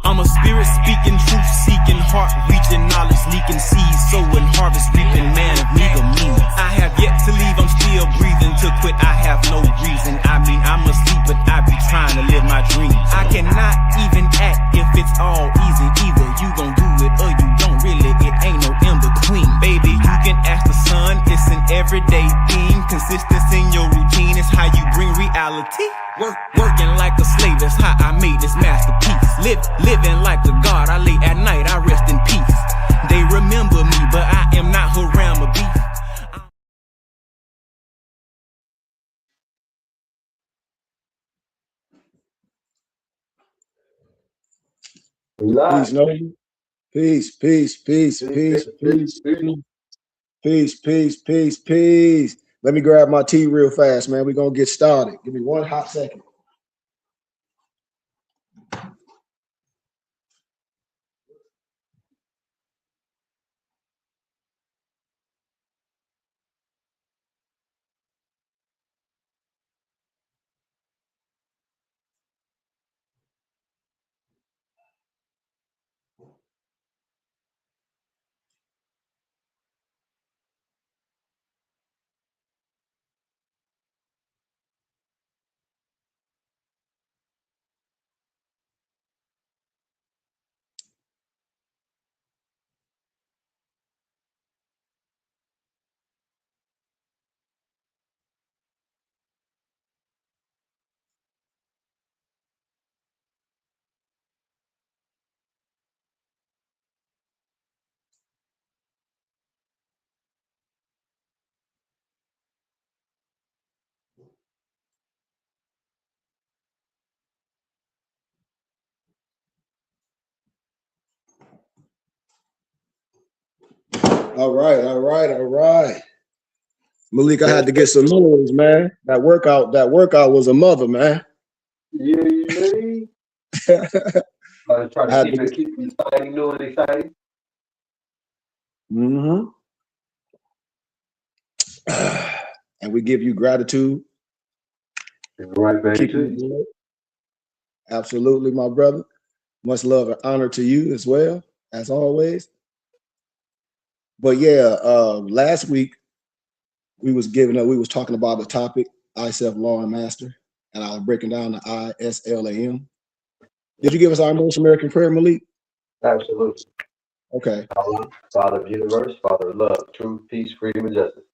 I'm a spirit speaking, truth seeking, heart reaching, knowledge leaking, seeds sowing, harvest reaping, man of meager means. I have yet to leave, I'm still breathing. To quit, I have no reason. I mean, I'm asleep, but I be trying to live my dreams. I cannot even act if it's all easy. Either you gon' do it or you don't. Really, it ain't no in between. Baby, you can ask the sun, it's an everyday theme. Consistency in your routine is how you bring reality. Working like a slave, that's how I made this masterpiece. Living like a god, I lay at night, I rest in peace. They remember me, but I am not Haram or beef. Peace, no. Peace, peace, peace, peace, peace, peace, peace, peace, peace. Let me grab my tea real fast, man. We're gonna get started. Give me one hot second. All right, all right, all right. Malik, I had to get some moves, man. That workout was a mother, man. Yeah, you know. Try to keep it exciting, new and exciting. Mm-hmm. And we give you gratitude. Right back to you. Absolutely, my brother. Much love and honor to you as well, as always. But yeah, last week we was talking about the topic I, self, law, and master, and I was breaking down the I, S, L, A, M. Did you give us our most American prayer, Malik? Absolutely. Okay. Father of the universe, Father of love, truth, peace, freedom, and justice.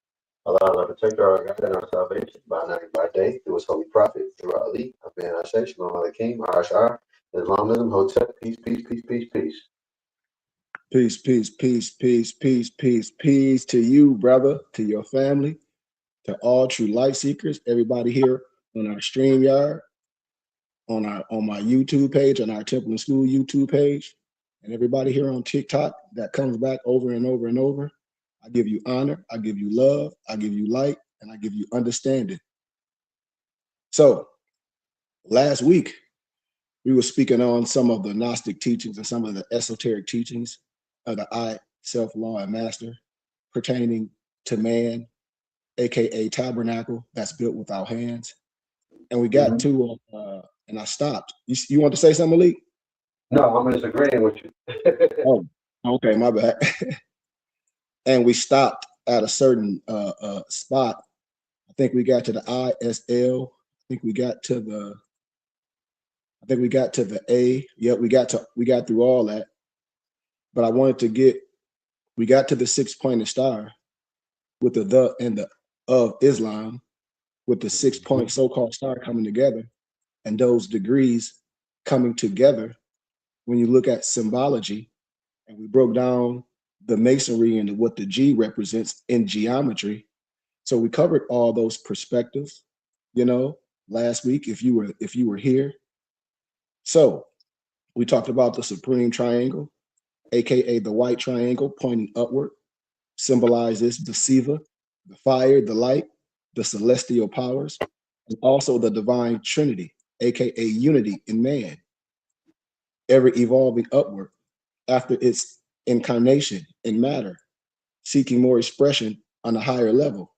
Allah, our protector, our God, and our salvation, by night and by day, through his holy prophet, through our Ali, our Ben Asher, Shalom Aleichem, our Ashar, Islamism, Hotep, peace, peace, peace, peace, peace. Peace, peace, peace, peace, peace, peace, peace to you, brother, to your family, to all true light seekers, everybody here on our StreamYard, on my YouTube page, on our Temple and School YouTube page, and everybody here on TikTok that comes back over and over and over. I give you honor, I give you love, I give you light, and I give you understanding. So last week, we were speaking on some of the Gnostic teachings and some of the esoteric teachings of the I, self, law, and master pertaining to man, aka tabernacle that's built without hands. And we got to, and I stopped. You want to say something, Malik? No, I'm just agreeing with you. Oh, okay, my bad. And we stopped at a certain spot. I think we got to the ISL. I think we got to the A. Yeah, we got through all that. But I wanted to we got to the 6-pointed star with the and the of Islam, with the 6-point so-called star coming together, and those degrees coming together. When you look at symbology, and we broke down the masonry and what the G represents in geometry. So we covered all those perspectives, last week if you were here. So we talked about the supreme triangle, aka the white triangle pointing upward, symbolizes the Siva, the fire, the light, the celestial powers, and also the divine trinity, aka unity in man, ever evolving upward after its incarnation in matter, seeking more expression on a higher level.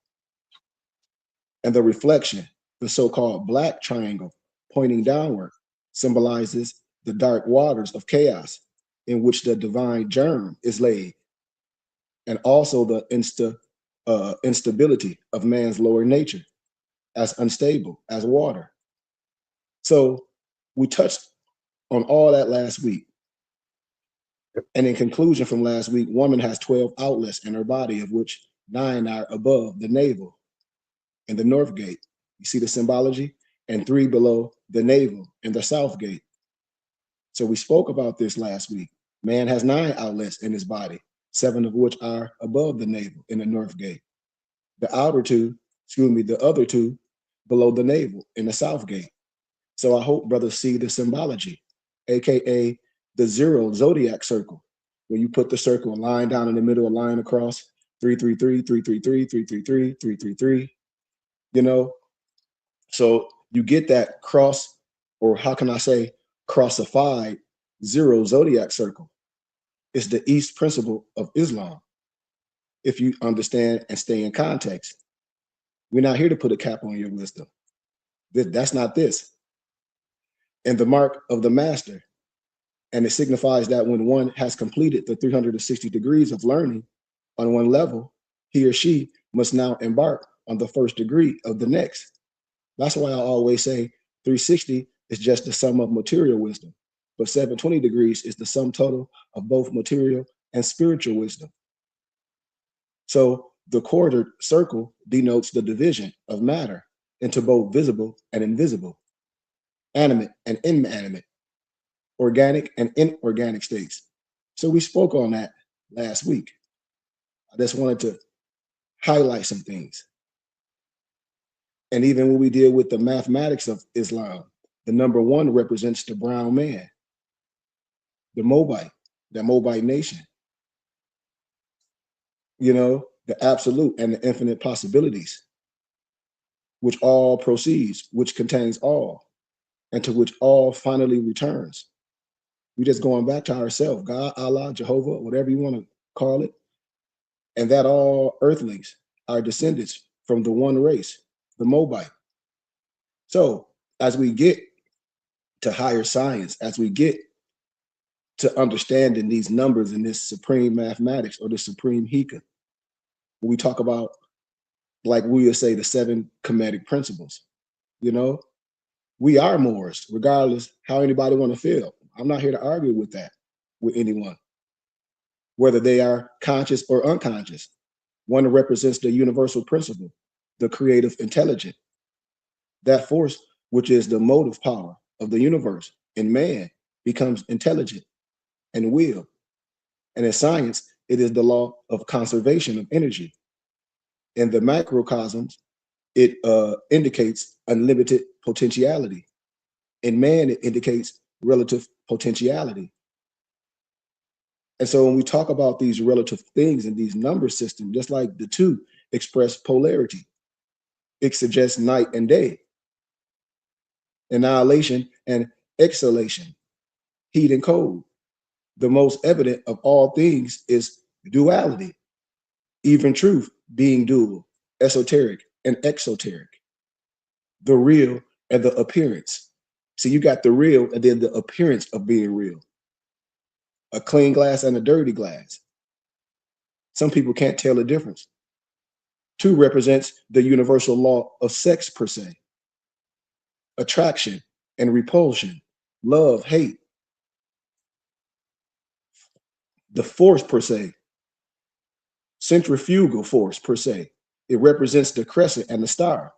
And the reflection, the so-called black triangle pointing downward, symbolizes the dark waters of chaos in which the divine germ is laid, and also the instability of man's lower nature as unstable as water. So we touched on all that last week. And in conclusion from last week, woman has 12 outlets in her body, of which 9 are above the navel in the north gate. You see the symbology? And 3 below the navel in the south gate. So we spoke about this last week. Man has 9 outlets in his body, 7 of which are above the navel in the north gate. The other 2 below the navel in the south gate. So I hope brothers see the symbology, AKA the 0 zodiac circle, where you put the circle, a line down in the middle, a line across, 333, 333, 333, 333, you know? So you get that cross, or how can I say, crossified 0 zodiac circle. It's the East principle of Islam, if you understand and stay in context. We're not here to put a cap on your wisdom. That's not this. And the mark of the master. And it signifies that when one has completed the 360 degrees of learning on one level, he or she must now embark on the first degree of the next. That's why I always say 360 is just the sum of material wisdom, but 720 degrees is the sum total of both material and spiritual wisdom. So the quartered circle denotes the division of matter into both visible and invisible, animate and inanimate, organic and inorganic states. So we spoke on that last week. I just wanted to highlight some things. And even when we deal with the mathematics of Islam, the number 1 represents the brown man, the Moabite nation, you know, the absolute and the infinite possibilities, which all proceeds, which contains all, and to which all finally returns. We're just going back to ourselves, God, Allah, Jehovah, whatever you want to call it, and that all earthlings are descendants from the one race, the Moabite. So as we get to higher science, as we get to understanding these numbers in this supreme mathematics or the supreme Hika, when we talk about, like we would say, the 7 Kemetic principles, you know, we are Moors, regardless how anybody want to feel. I'm not here to argue with that with anyone, whether they are conscious or unconscious. One represents the universal principle, the creative intelligence, that force which is the motive power of the universe in man becomes intelligent and will. And in science, it is the law of conservation of energy. In the macrocosms, it indicates unlimited potentiality. In man, it indicates relative potentiality. And so when we talk about these relative things in these number systems, just like the 2 express polarity, it suggests night and day, annihilation and exhalation, heat and cold. The most evident of all things is duality, even truth being dual, esoteric and exoteric, the real and the appearance. So you got the real and then the appearance of being real, a clean glass and a dirty glass. Some people can't tell the difference. 2 represents the universal law of sex per se, attraction and repulsion, love, hate, the force per se, centrifugal force per se. It represents the crescent and the star.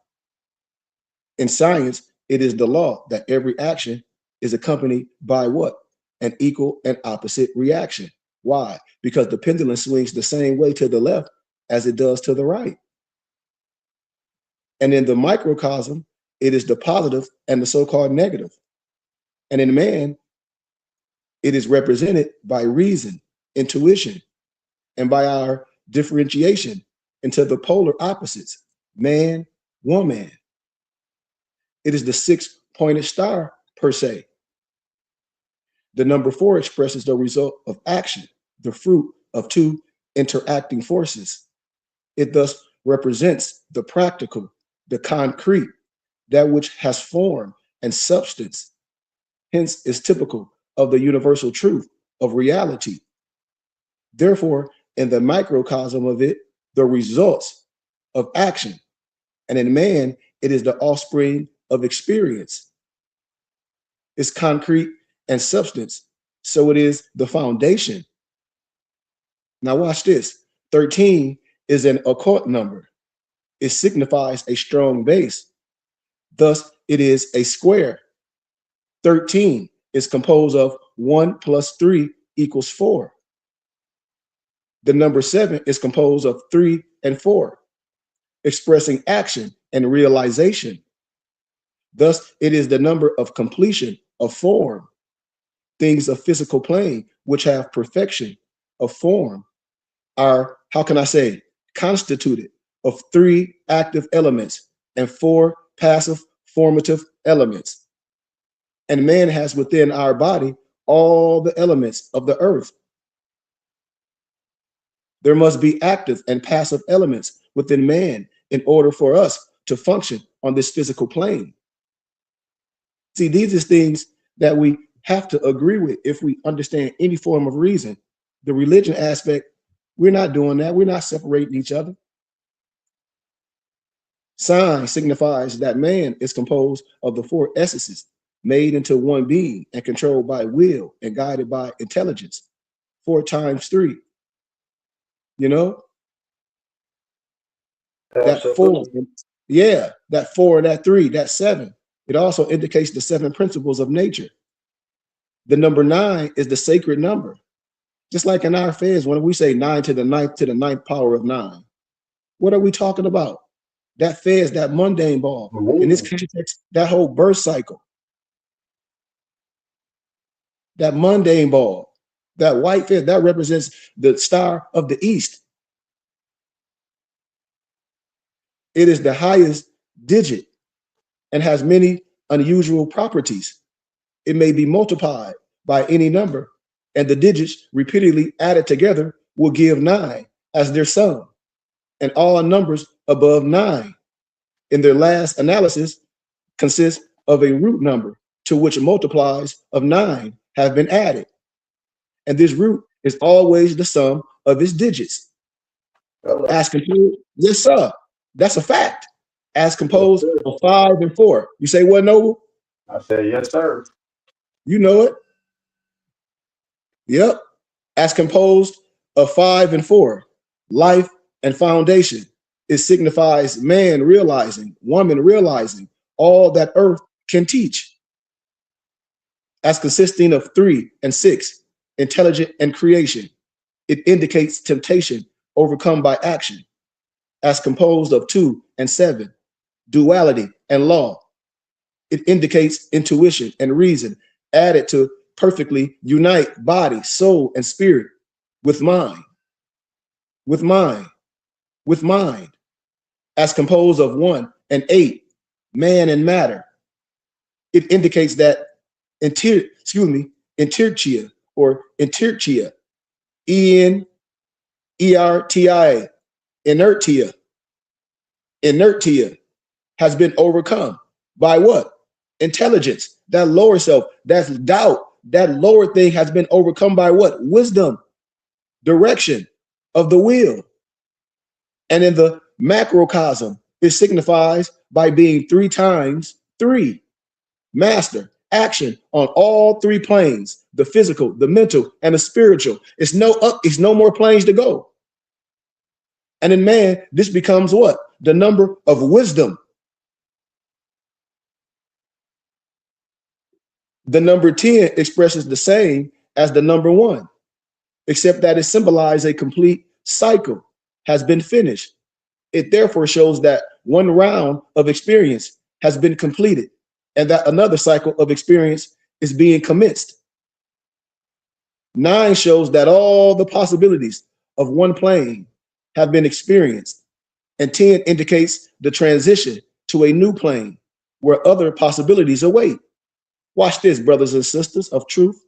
In science, it is the law that every action is accompanied by what? An equal and opposite reaction. Why? Because the pendulum swings the same way to the left as it does to the right. And in the microcosm, it is the positive and the so-called negative. And in man, it is represented by reason, intuition, and by our differentiation into the polar opposites, man, woman. It is the 6-pointed star per se. The number 4 expresses the result of action, the fruit of 2 interacting forces. It thus represents the practical, the concrete, that which has form and substance. Hence is typical of the universal truth of reality. Therefore, in the microcosm of it, the results of action. And in man, it is the offspring of experience. It's concrete and substance. So it is the foundation. Now watch this. 13 is an occult number. It signifies a strong base. Thus, it is a square. 13 is composed of 1 plus 3 equals 4. The number 7 is composed of 3 and 4, expressing action and realization. Thus, it is the number of completion of form, things of physical plane, which have perfection of form, are, how can I say, constituted of 3 active elements and 4 passive formative elements. And man has within our body all the elements of the earth. There must be active and passive elements within man in order for us to function on this physical plane. See, these are things that we have to agree with if we understand any form of reason. The religion aspect, we're not doing that. We're not separating each other. Sign signifies that man is composed of the 4 essences made into one being and controlled by will and guided by intelligence. 4 times 3. You know, that 4, yeah, that 4 and that 3, that 7. It also indicates the 7 principles of nature. The number 9 is the sacred number. Just like in our affairs, when we say 9 to the 9th to the 9th power of 9, what are we talking about? That fez, that mundane ball. In this context, that whole birth cycle, that mundane ball, that white fez, that represents the star of the east. It is the highest digit and has many unusual properties. It may be multiplied by any number, and the digits repeatedly added together will give 9 as their sum, and all numbers above 9 in their last analysis consist of a root number to which multiplies of 9 have been added. And this root is always the sum of its digits. As composed, yes, sir. That's a fact. As composed of 5 and 4. You say what, Noble? I said, yes, sir. You know it. Yep. As composed of 5 and 4. Life and foundation. It signifies man realizing, woman realizing all that earth can teach. As consisting of 3 and 6. Intelligent and creation. It indicates temptation overcome by action. As composed of 2 and 7, duality and law. It indicates intuition and reason added to perfectly unite body, soul, and spirit with mind, with mind, with mind. As composed of 1 and 8, man and matter. It indicates that intertia or intertia, E-N-E-R-T-I-A, inertia has been overcome by what? Intelligence, that lower self, that's doubt, that lower thing has been overcome by what? Wisdom, direction of the will. And in the macrocosm, it signifies by being 3 times 3. Master, action on all 3 planes, the physical, the mental, and the spiritual. It's no more planes to go. And in man, this becomes what? The number of wisdom. The number 10 expresses the same as the number 1, except that it symbolizes a complete cycle has been finished. It therefore shows that one round of experience has been completed and that another cycle of experience is being commenced. 9 shows that all the possibilities of one plane have been experienced, and 10 indicates the transition to a new plane where other possibilities await. Watch this, brothers and sisters of truth.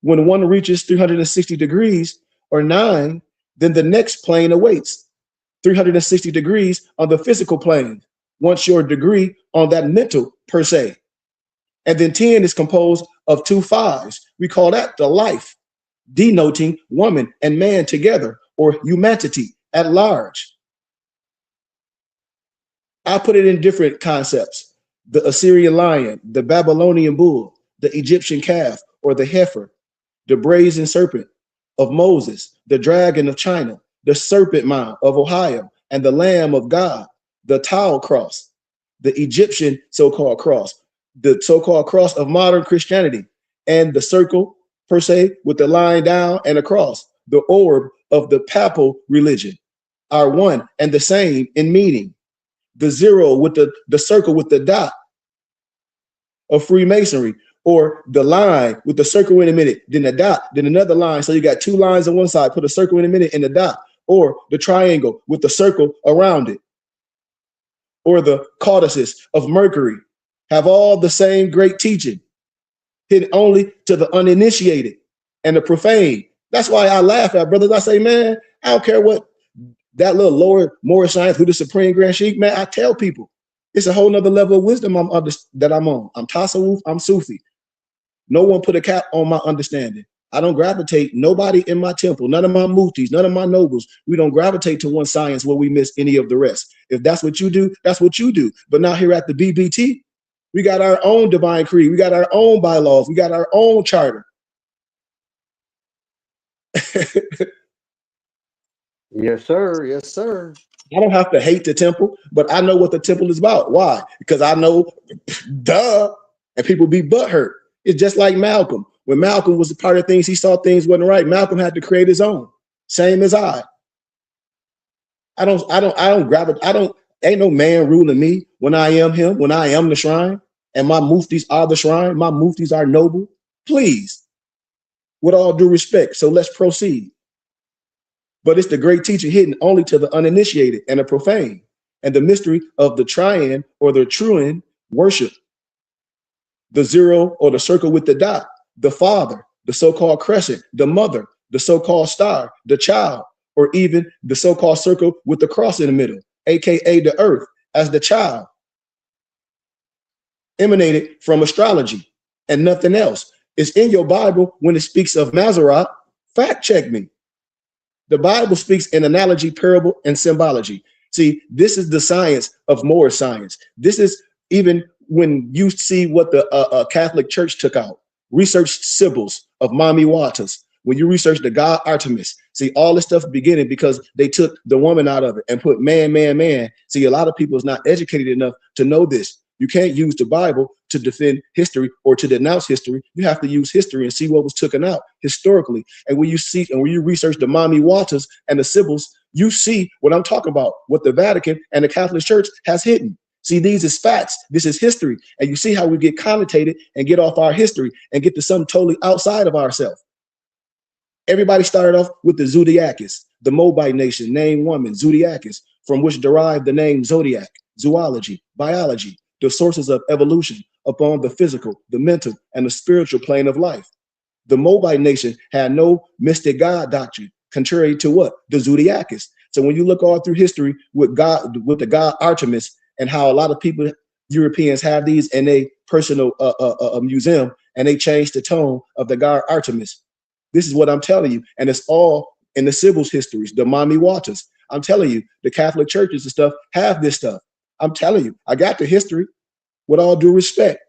When one reaches 360 degrees or 9, then the next plane awaits. 360 degrees on the physical plane, once your degree on that mental per se. And then 10 is composed of two fives. We call that the life, denoting woman and man together, or humanity at large. I put it in different concepts: the Assyrian lion, the Babylonian bull, the Egyptian calf or the heifer, the brazen serpent of Moses, the dragon of China, the serpent mound of Ohio, and the Lamb of God, the towel cross, the Egyptian so-called cross, the so-called cross of modern Christianity, and the circle per se with the line down and a cross, the orb of the papal religion, are one and the same in meaning. The zero with the circle with the dot of Freemasonry, or the line with the circle in a minute, then the dot, then another line. So you got two lines on one side, put a circle in a minute and the dot, or the triangle with the circle around it, or the codices of Mercury, have all the same great teaching, hidden only to the uninitiated and the profane. That's why I laugh at brothers. I say, man, I don't care what that little lower more science who the supreme grand sheik, man. I tell people it's a whole nother level of wisdom that I'm on. I'm Tasawwuf, I'm Sufi. No one put a cap on my understanding. I don't gravitate, nobody in my temple, none of my muftis, none of my nobles, we don't gravitate to one science where we miss any of the rest. If that's what you do, that's what you do. But now here at the BBT, we got our own divine creed, we got our own bylaws, we got our own charter. Yes, sir. Yes, sir. I don't have to hate the temple, but I know what the temple is about. Why? Because I know, duh, and people be butthurt. It's just like Malcolm. When Malcolm was a part of things, he saw things wasn't right. Malcolm had to create his own. Same as I. Ain't no man ruling me when I am him, when I am the shrine, and my muftis are the shrine, my muftis are noble. Please, with all due respect. So let's proceed. But it's the great teaching hidden only to the uninitiated and the profane, and the mystery of the trian or the truan worship. The zero or the circle with the dot, the father, the so-called crescent, the mother, the so-called star, the child, or even the so-called circle with the cross in the middle, aka the earth, as the child, emanated from astrology and nothing else. It's in your Bible when it speaks of Maserat. Fact check me. The Bible speaks in analogy, parable, and symbology. See, this is the science of more science. This is even when you see what the Catholic Church took out, researched symbols of Mami Waters. When you research the god Artemis, see all this stuff beginning because they took the woman out of it and put man, man, man. See, a lot of people is not educated enough to know this. You can't use the Bible to defend history or to denounce history. You have to use history and see what was taken out historically. And when you see and when you research the Mami Waters and the symbols, you see what I'm talking about, what the Vatican and the Catholic Church has hidden. See, these is facts. This is history. And you see how we get connotated and get off our history and get to something totally outside of ourselves. Everybody started off with the Zodiacus, the Moabite nation, named woman, Zodiacus, from which derived the name Zodiac, zoology, biology, the sources of evolution upon the physical, the mental, and the spiritual plane of life. The Moabite nation had no mystic God doctrine, contrary to what? The Zodiacus. So when you look all through history with God, with the god Artemis, and how a lot of people, Europeans, have these in a personal museum, and they change the tone of the god Artemis. This is what I'm telling you, and it's all in the Sibyl's histories, the Mami Waters. I'm telling you, the Catholic churches and stuff have this stuff. I'm telling you, I got the history. With all due respect,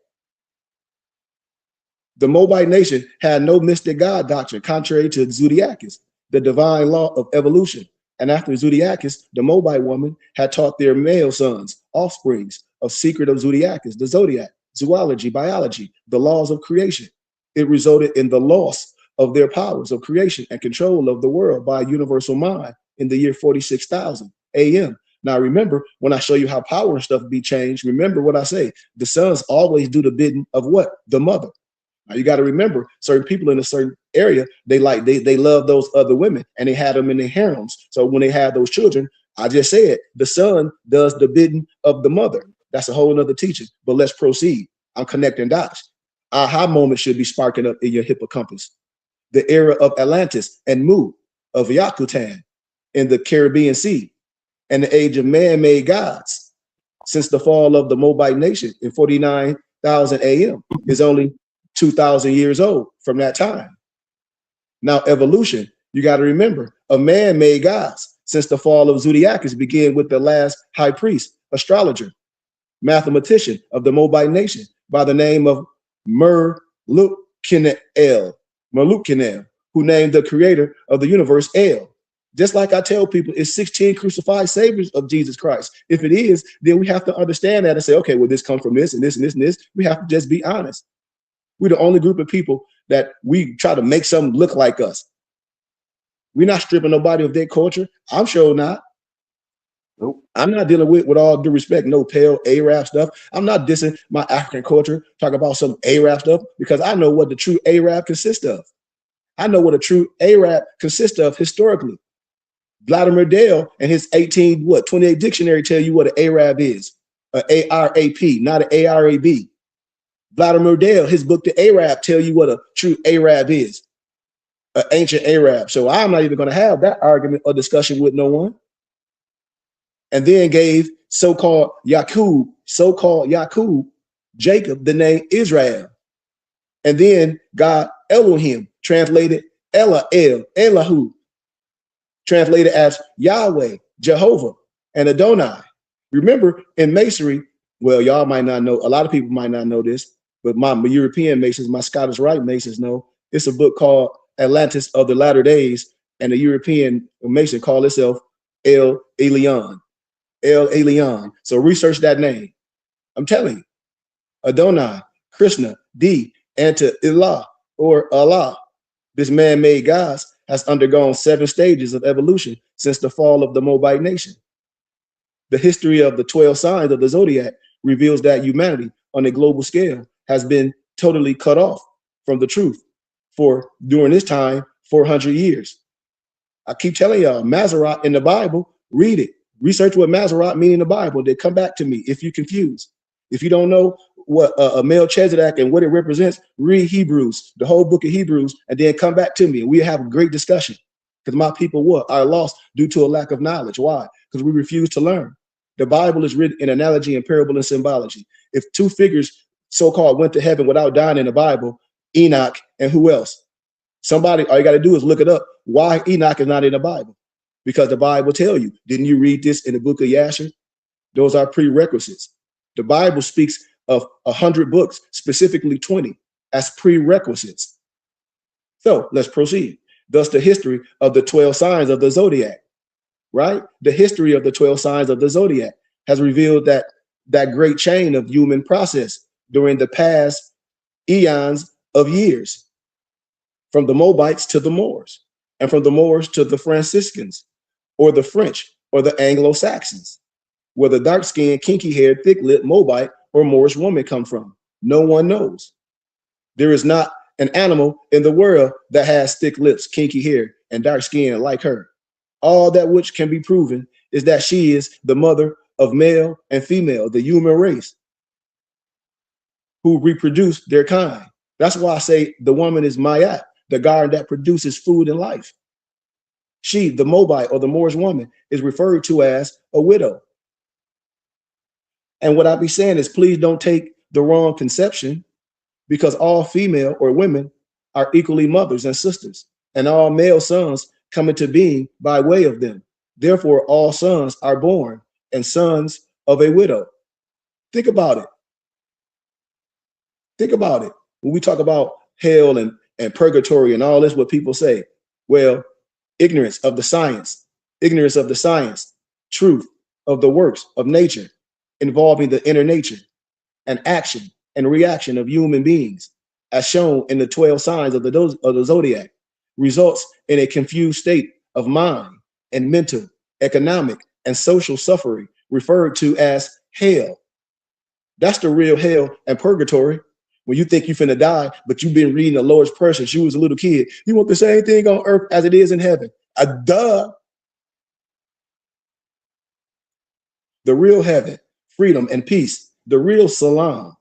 the Moabite nation had no mystic God doctrine, contrary to Zodiacus, the divine law of evolution. And after Zodiacus, the Moabite woman had taught their male sons, offsprings, of secret of Zodiacus, the zodiac, zoology, biology, the laws of creation. It resulted in the loss of their powers of creation and control of the world by a universal mind in the year 46,000 AM. Now, remember, when I show you how power and stuff be changed, remember what I say. The sons always do the bidding of what? The mother. Now, you got to remember, certain people in a certain area, they love those other women, and they had them in their harems. So when they had those children, I just said, the son does the bidding of the mother. That's a whole nother teaching, but let's proceed. I'm connecting dots. Aha moment should be sparking up in your hippocampus. The era of Atlantis and Mu, of Yakutan in the Caribbean Sea, and the age of man-made gods. Since the fall of the Moabite nation in 49,000 AM is only 2,000 years old from that time. Now, evolution, you got to remember, a man made gods since the fall of Zodiacus began with the last high priest, astrologer, mathematician of the Moabite nation by the name of Merlukkinel, who named the creator of the universe El. Just like I tell people, it's 16 crucified saviors of Jesus Christ. If it is, then we have to understand that and say, okay, well, this comes from this and this and this and this. We have to just be honest. We're the only group of people that we try to make something look like us. We're not stripping nobody of their culture. I'm sure not. Nope. I'm not dealing with all due respect, no pale Arab stuff. I'm not dissing my African culture, talking about some Arab stuff, because I know what the true Arab consists of. I know what a true Arab consists of historically. Vladimir Dale and his 28 dictionary tell you what an Arab is. An A-R-A-P, not an A-R-A-B. Vladimir Dale, his book, The Arab, tell you what a true Arab is. An ancient Arab. So I'm not even going to have that argument or discussion with no one. And then gave so-called Jacob, Jacob, the name Israel. And then God Elohim, translated Elahu, translated as Yahweh, Jehovah, and Adonai. Remember, in Masonry, well, y'all might not know, a lot of people might not know this, but my European Masons, my Scottish Rite Masons know, it's a book called Atlantis of the Latter Days, and the European Mason called itself L.aw. L.aw. So research that name. I'm telling you, Adonai, Krishna, D, and to L.aw or Allah, this man-made gods, has undergone 7 stages of evolution since the fall of the Moabite nation. The history of the 12 signs of the zodiac reveals that humanity on a global scale has been totally cut off from the truth for, during this time, 400 years. I keep telling y'all, Mazzaroth in the Bible, read it. Research what Mazzaroth means in the Bible. Then come back to me if you're confused. If you don't know what a Melchizedek and what it represents, read Hebrews, the whole book of Hebrews, and then come back to me and we'll have a great discussion. Because my people are lost due to a lack of knowledge. Why? Because we refuse to learn. The Bible is written in analogy and parable and symbology. If 2 figures so-called went to heaven without dying in the Bible, Enoch and who else? Somebody, all you got to do is look it up. Why Enoch is not in the Bible? Because the Bible tell you. Didn't you read this in the book of Yasher? Those are prerequisites. The Bible speaks of 100 books, specifically 20, as prerequisites. So let's proceed. Thus, the history of the 12 signs of the zodiac, right? The history of the 12 signs of the zodiac has revealed that great chain of human process during the past eons of years, from the Moabites to the Moors, and from the Moors to the Franciscans, or the French, or the Anglo-Saxons, where the dark-skinned, kinky-haired, thick-lipped Moabite or Moorish woman come from. No one knows. There is not an animal in the world that has thick lips, kinky hair, and dark skin like her. All that which can be proven is that she is the mother of male and female, the human race, who reproduce their kind. That's why I say the woman is Mayat, the garden that produces food and life. She, the Moabite or the Moorish woman, is referred to as a widow. And what I be saying is, please don't take the wrong conception, because all female or women are equally mothers and sisters, and all male sons come into being by way of them. Therefore, all sons are born and sons of a widow. Think about it. Think about it. When we talk about hell and purgatory and all this, what people say, well, ignorance of the science, truth of the works of nature involving the inner nature and action and reaction of human beings, as shown in the 12 signs of the zodiac, results in a confused state of mind and mental, economic, and social suffering, referred to as hell. That's the real hell and purgatory. When you think you're finna die, but you've been reading the Lord's Prayer since you was a little kid, you want the same thing on earth as it is in heaven. Duh. The real heaven, freedom and peace, the real salam,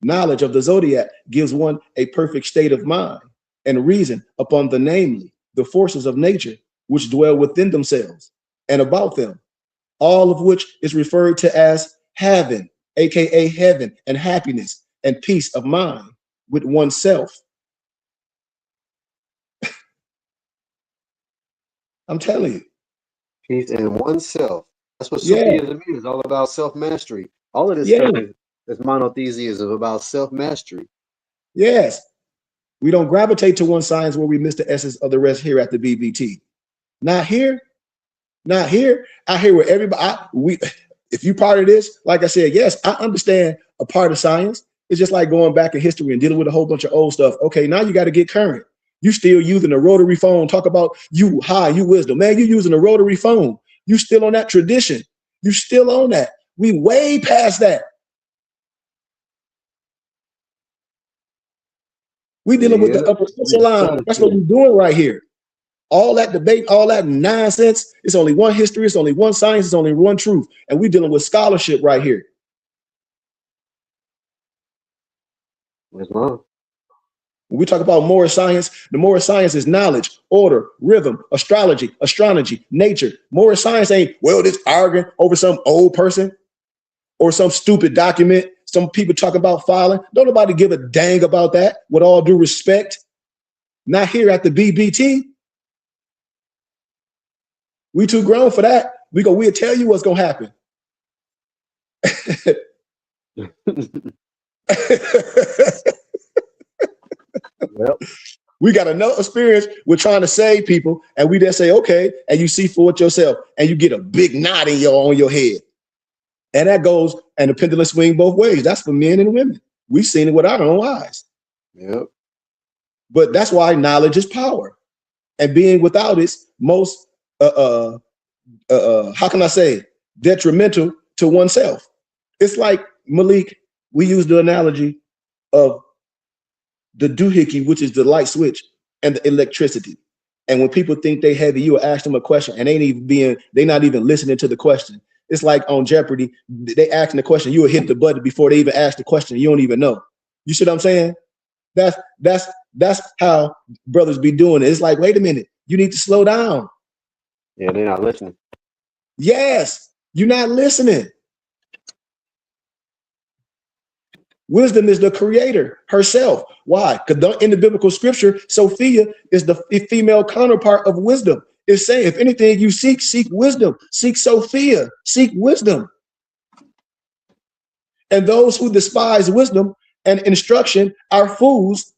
knowledge of the zodiac gives one a perfect state of mind and reason upon the namely, the forces of nature which dwell within themselves and about them, all of which is referred to as heaven, aka heaven and happiness and peace of mind, with oneself. I'm telling you. Peace in oneself. That's what Yeah, Sufism is, all about self-mastery. All of this yeah, stuff is monotheism, about self-mastery. yes. We don't gravitate to one science where we miss the essence of the rest here at the BBT. Not here. Not here. I hear where everybody, if you part of this, like I said, yes, I understand a part of science. It's just like going back in history and dealing with a whole bunch of old stuff. Okay, now you got to get current. You still using a rotary phone. Talk about you high, you wisdom. Man, you using a rotary phone. You still on that tradition. You still on that. We way past that. We dealing with Yeah, the upper we the echelon. That's what sunshine. we're doing right here. All that debate, all that nonsense, it's only one history, it's only one science, it's only one truth. And we're dealing with scholarship right here. That's wrong. When we talk about more science, the more science is knowledge, order, rhythm, astrology, astronomy, nature. More science ain't, well, this arguing over some old person or some stupid document. Some people talking about filing. Don't nobody give a dang about that, with all due respect. Not here at the BBT. We too grown for that. We'll tell you what's gonna happen. Yep. We got enough experience with trying to save people, and we just say, okay, and you see for it yourself, and you get a big nod on your head. And that goes, and the pendulum swing both ways. That's for men and women. We've seen it with our own eyes. Yep. But that's why knowledge is power. And being without it's most, how can I say, detrimental to oneself. It's like, Malik, we use the analogy of the doohickey, which is the light switch, and the electricity. And when people think they heavy, you will ask them a question and they're not even listening to the question. It's like on Jeopardy, they asking the question, you will hit the button before they even ask the question. You don't even know. You see what I'm saying? That's how brothers be doing it. It's like, wait a minute, you need to slow down. Yeah, they're not listening. Yes, you're not listening. Wisdom is the creator herself. Why? Because in the biblical scripture, Sophia is the female counterpart of wisdom. It's saying, if anything you seek, seek wisdom. Seek Sophia. Seek wisdom. And those who despise wisdom and instruction are fools.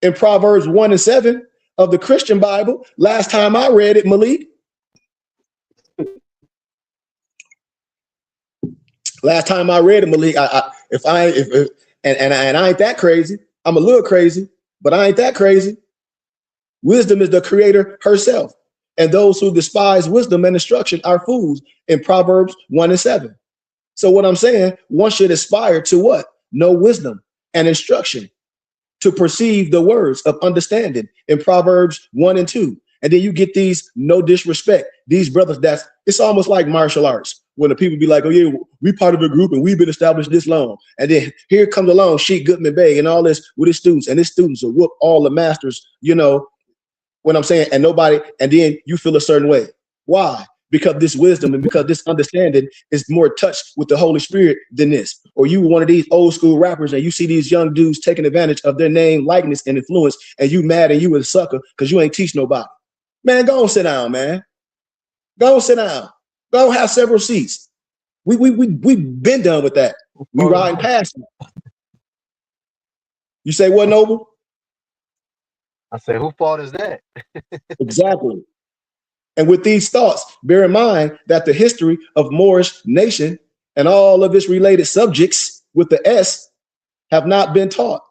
In Proverbs 1:7 of the Christian Bible, last time I read it, Malik. Last time I read it, Malik, and I ain't that crazy. I'm a little crazy, but I ain't that crazy. Wisdom is the creator herself. And those who despise wisdom and instruction are fools in Proverbs 1:7. So what I'm saying, one should aspire to what? Know wisdom and instruction, to perceive the words of understanding in Proverbs 1:2. And then you get these, no disrespect, these brothers it's almost like martial arts. When the people be like, oh yeah, we part of a group and we've been established this long. And then here comes along Sheik Goodman Bey and all this with his students, and his students will whoop all the masters, you know what I'm saying? And then you feel a certain way. Why? Because this wisdom and because this understanding is more touched with the Holy Spirit than this. Or you one of these old school rappers and you see these young dudes taking advantage of their name, likeness, and influence, and you mad and you a sucker because you ain't teach nobody. Man, go and sit down, man. Go and sit down. Go and have several seats. We been done with that. We riding past it. You say what, Noble? I say, who fault is that? Exactly. And with these thoughts, bear in mind that the history of Moorish nation and all of its related subjects with the S have not been taught.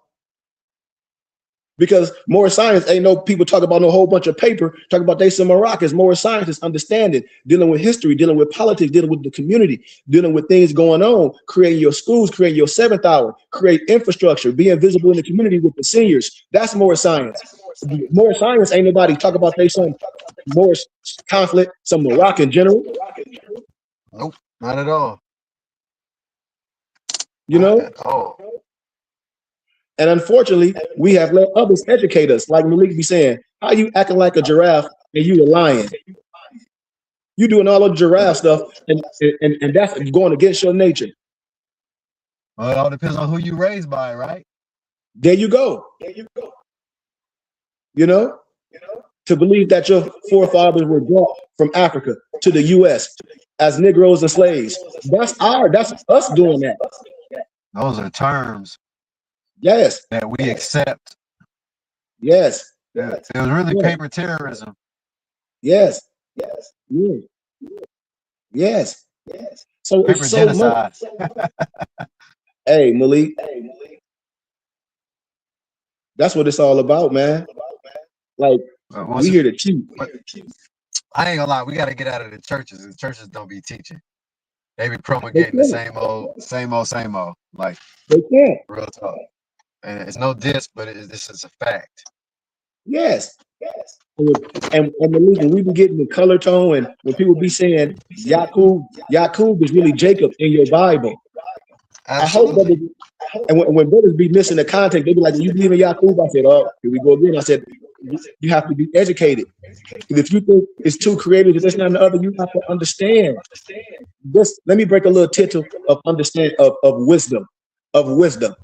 Because Moorish science ain't no people talk about no whole bunch of paper, talk about they some Moroccans. Moorish science is understanding, dealing with history, dealing with politics, dealing with the community, dealing with things going on, creating your schools, creating your 7th hour, create infrastructure, being visible in the community with the seniors. That's Moorish science. Moorish science ain't nobody talk about they some Moorish conflict, some Moroccan general. Nope, not at all. You know? Not at all. And unfortunately, we have let others educate us. Like Malik be saying, how you acting like a giraffe and you a lion? You doing all of the giraffe stuff, and that's going against your nature. Well, it all depends on who you raised by, right? There you go. You know, to believe that your forefathers were brought from Africa to the U.S. as Negroes and slaves. That's us doing that. Those are terms Yes, that we accept. yes, Yeah, it was really yes, paper terrorism. yes, yeah, yes. So Paper it's so much. genocide. Hey, Malik, that's what it's all about, man. Like, What's we it? here to cheat. I ain't gonna lie, we gotta get out of the churches. The churches don't be teaching. They be They promulgating the can't. same old, same old, same old. Like They can't. real talk. And it's no diss, but this is a fact. Yes. And Malik, when we be getting the color tone, and when people be saying Yakub is really Jacob in your Bible. I hope Absolutely. brothers, and when brothers be missing the context, they be like, "You believe in Yakub?" I said, "Oh, here we go again." I said, "You have to be educated. If you think it's two creators and this not the other, you have to understand." This, let me break a little tittle of understand of wisdom, of wisdom.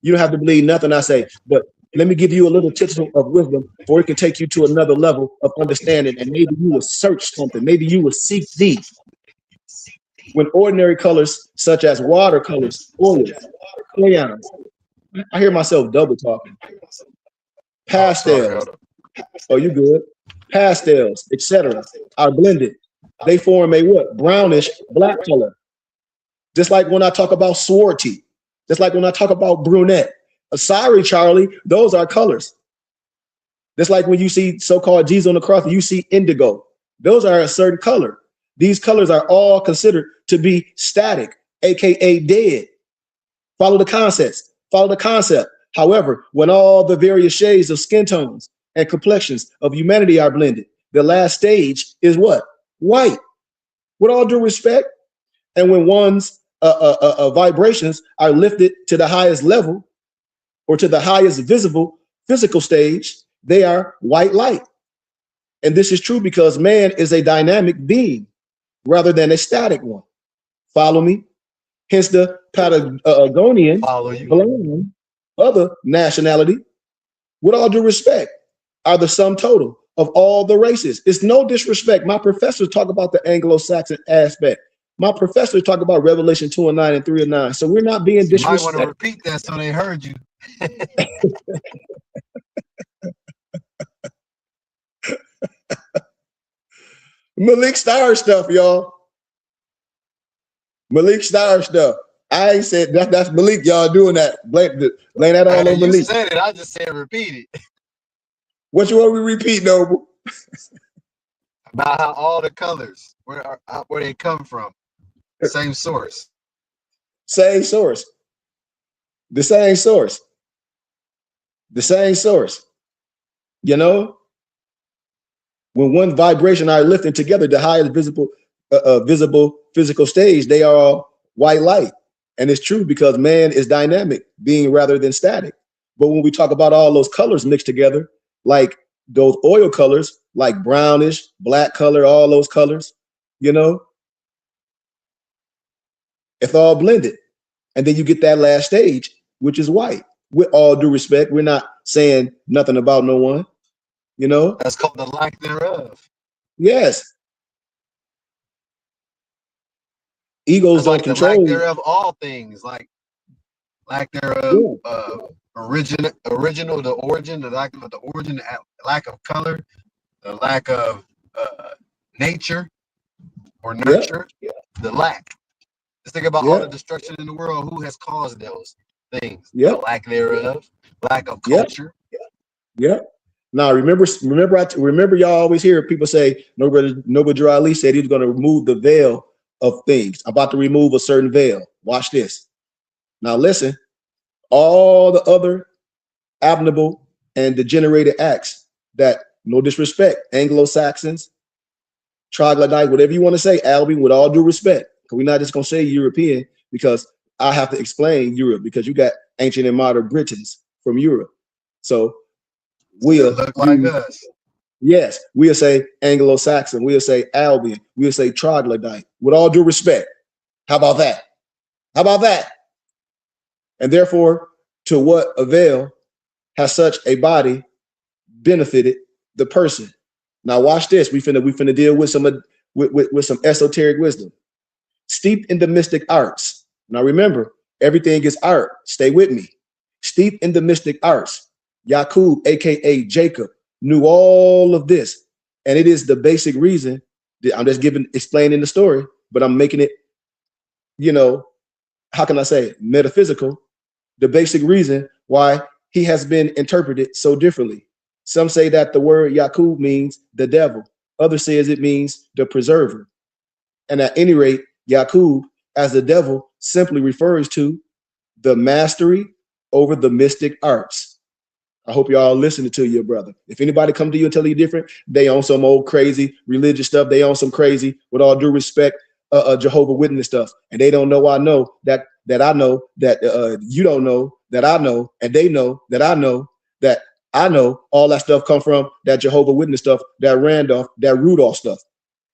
You don't have to believe nothing I say, but let me give you a little tittle of wisdom, for it can take you to another level of understanding, and maybe you will search something, maybe you will seek deep. When ordinary colors such as watercolors, oils, crayons, I hear myself double talking, Oh, sorry. pastels, Hold on. oh you good, pastels, etc., are blended. They form a what? Brownish black color. Just like when I talk about swarty, just like when I talk about brunette. Sorry, Charlie, those are colors. Just like when you see so-called Jesus on the cross, you see indigo. Those are a certain color. These colors are all considered to be static, aka dead. Follow the concepts. Follow the concept. However, when all the various shades of skin tones and complexions of humanity are blended, the last stage is what? White. With all due respect, and when one's vibrations are lifted to the highest level or to the highest visible physical stage, they are white light. And this is true because man is a dynamic being rather than a static one. Follow me? Hence the Patagonian, Follow you. blonde, other nationality, with all due respect, are the sum total of all the races. It's no disrespect. My professors talk about the Anglo-Saxon aspect. My professors talk about Revelation 2 and 9 and 3 and 9. So we're not being You might want to disrespectful. repeat that so they heard you. Malik Star stuff, y'all. Malik Star stuff. I ain't said that's Malik, y'all doing that. Blame that all Hey, on you Malik. said it. I just said repeat it. What you want me to repeat, Noble? About how all the colors, where they come from. Same source. Same source. The same source. The same source. You know, when one vibration are lifting together, the highest visible physical stage, they are all white light. And it's true because man is dynamic being rather than static. But when we talk about all those colors mixed together, like those oil colors, like brownish, black color, all those colors, you know, it's all blended. And then you get that last stage, which is white. With all due respect, we're not saying nothing about no one, you know? That's called the lack thereof. Yes. Egos That's don't like the lack control. thereof all things. Like lack thereof, Yeah. original, the origin, the lack of the origin, the lack of color, the lack of nature or nurture, the lack. Just think about all Yeah. the destruction in the world. Who has caused those things? Yeah. The lack thereof, lack of Yeah. culture. Yeah. Now remember y'all always hear people say Noble Drew Ali said he was going to remove the veil of things. About to remove a certain veil. Watch this. Now listen, all the other abominable and degenerated acts that, no disrespect, Anglo-Saxons, troglodyte, whatever you want to say, Albion, with all due respect, because we're not just going to say European, because I have to explain Europe, because you got ancient and modern Britons from Europe. So That we'll look like use, us. yes, we'll say Anglo-Saxon, we'll say Albion, we'll say troglodyte, with all due respect. How about that? How about that? And therefore, to what avail has such a body benefited the person. Now watch this. We finna deal with some esoteric wisdom. Steeped in the mystic arts. Now remember, everything is art. Stay with me. Steeped in the mystic arts. Yaqub, aka Jacob, knew all of this. And it is the basic reason that I'm just explaining the story, but I'm making it, how can I say, metaphysical. The basic reason why he has been interpreted so differently. Some say that the word Yaqub means the devil. Others says it means the preserver. And at any rate, Yaqub as the devil simply refers to the mastery over the mystic arts. I hope y'all listening to your brother. If anybody come to you and tell you different, they on some old crazy religious stuff. They on some crazy, with all due respect, Jehovah Witness stuff. And they don't know I know that I know that you don't know that I know, and they know that I know all that stuff come from that Jehovah Witness stuff, that Rudolph stuff.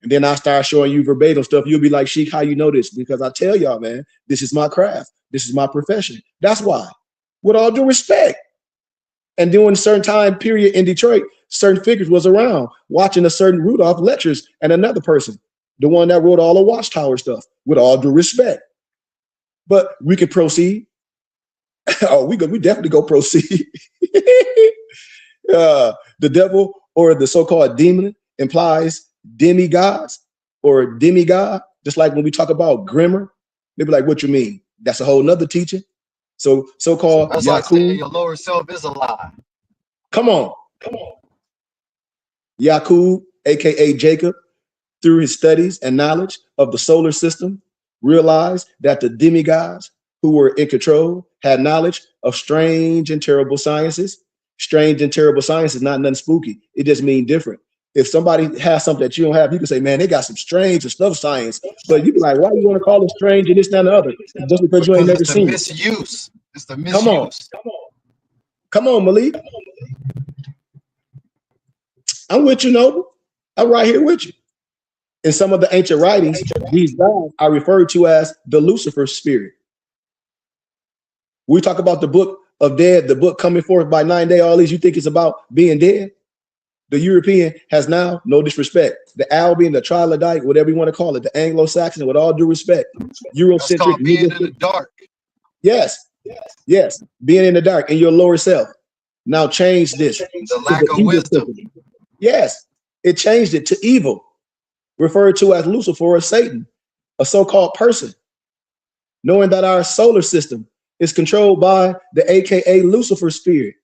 And then I start showing you verbatim stuff. You'll be like, Sheik, how you know this? Because I tell y'all, man, this is my craft. This is my profession. That's why. With all due respect. And during a certain time period in Detroit, certain figures was around watching a certain Rudolph lectures and another person, the one that wrote all the Watchtower stuff, with all due respect. But we can proceed. Oh, we definitely go proceed. The devil, or the so-called demon, implies demigods or demigod. Just like when we talk about Grimmer, they be like, what you mean? That's a whole nother teaching. So-called That's Yaqub. like saying your lower self is a lie. Come on. Yaqub, aka Jacob, through his studies and knowledge of the solar system, realized that the demigods who were in control had knowledge of strange and terrible sciences. Strange and terrible science is not nothing spooky. It just means different. If somebody has something that you don't have, you can say, man, they got some strange and stuff science. But you be like, why do you want to call it strange and this, that, and the other? Just because you ain't never seen it. Misuse. It's the misuse. Come on, Malik. I'm with you, Noble. I'm right here with you. In some of the ancient writings, these gods are referred to as the Lucifer spirit. We talk about the book of dead, the book coming forth by 9 day, all these, you think it's about being dead? The European has now, no disrespect, the Albion, the Troglodyte, whatever you want to call it, the Anglo-Saxon, with all due respect, Eurocentric, being in the dark. Yes, being in the dark, in your lower self. Now change this. The lack of wisdom. Yes, it changed it to evil, referred to as Lucifer or Satan, a so-called person. Knowing that our solar system is controlled by the AKA Lucifer spirit.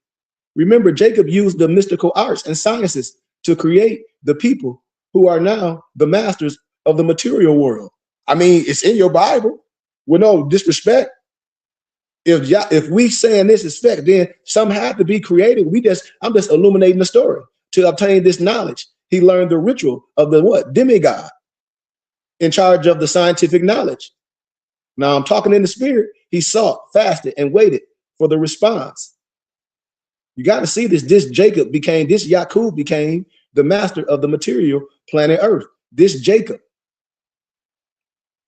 Remember, Jacob used the mystical arts and sciences to create the people who are now the masters of the material world. I mean, it's in your Bible. With no disrespect. If we saying this is fact, then some have to be created. I'm just illuminating the story. To obtain this knowledge, he learned the ritual of the what? Demigod, in charge of the scientific knowledge. Now I'm talking in the spirit. He sought, fasted, and waited for the response. You got to see this. This Yaqub became the master of the material planet Earth. This Jacob.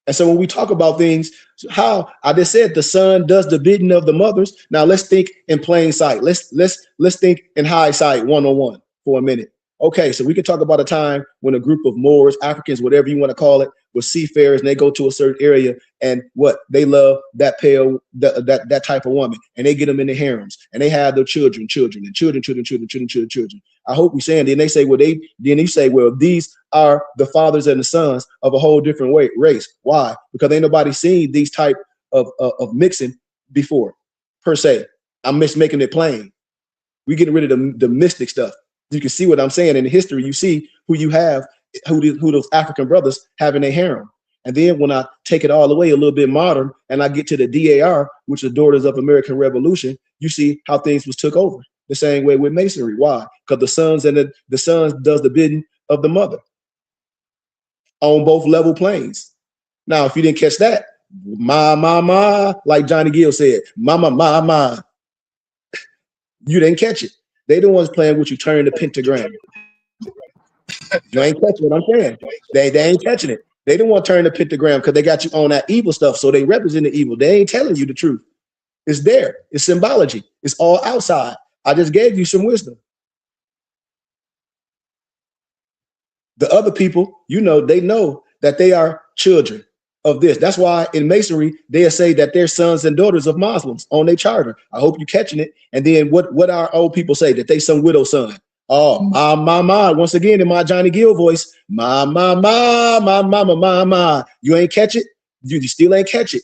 And so when we talk about things, how I just said the son does the bidding of the mothers. Now let's think in plain sight. Let's think in high sight, 101 for a minute. Okay, so we can talk about a time when a group of Moors, Africans, whatever you want to call it, were seafarers, and they go to a certain area, and what they love that that type of woman, and they get them in the harems, and they have their children. I hope we're saying. Then they say, well, these are the fathers and the sons of a whole different race. Why? Because ain't nobody seen these type of mixing before, per se. I'm just making it plain. We getting rid of the mystic stuff. You can see what I'm saying in the history. You see who you have, who those African brothers have in a harem. And then when I take it all the way a little bit modern, and I get to the DAR, which is the Daughters of American Revolution, you see how things was took over. The same way with Masonry. Why? Because the sons and the sons does the bidding of the mother on both level planes. Now, if you didn't catch that, ma, like Johnny Gill said, ma. You didn't catch it. They the ones playing with you, turning the pentagram. You ain't catching what I'm saying. They ain't catching it. They don't want to turn the pentagram because they got you on that evil stuff. So they represent the evil. They ain't telling you the truth. It's there. It's symbology. It's all outside. I just gave you some wisdom. The other people, you know, they know that they are children of this. That's why in Masonry, they'll say that they're sons and daughters of Muslims on their charter. I hope you're catching it. And then what our old people say, that they some widow son. Oh, my. Once again, in my Johnny Gill voice, my. You ain't catch it? You still ain't catch it.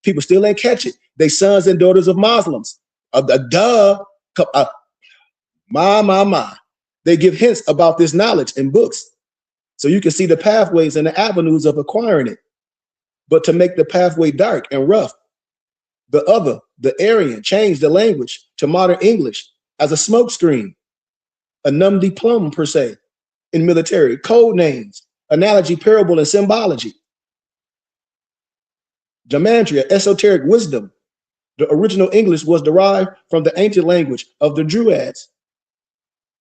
People still ain't catch it. They sons and daughters of Muslims. My. They give hints about this knowledge in books. So you can see the pathways and the avenues of acquiring it. But to make the pathway dark and rough, the Aryan, changed the language to modern English as a smokescreen, a nom de plume per se, in military, code names, analogy, parable, and symbology. Gematria, esoteric wisdom. The original English was derived from the ancient language of the Druids,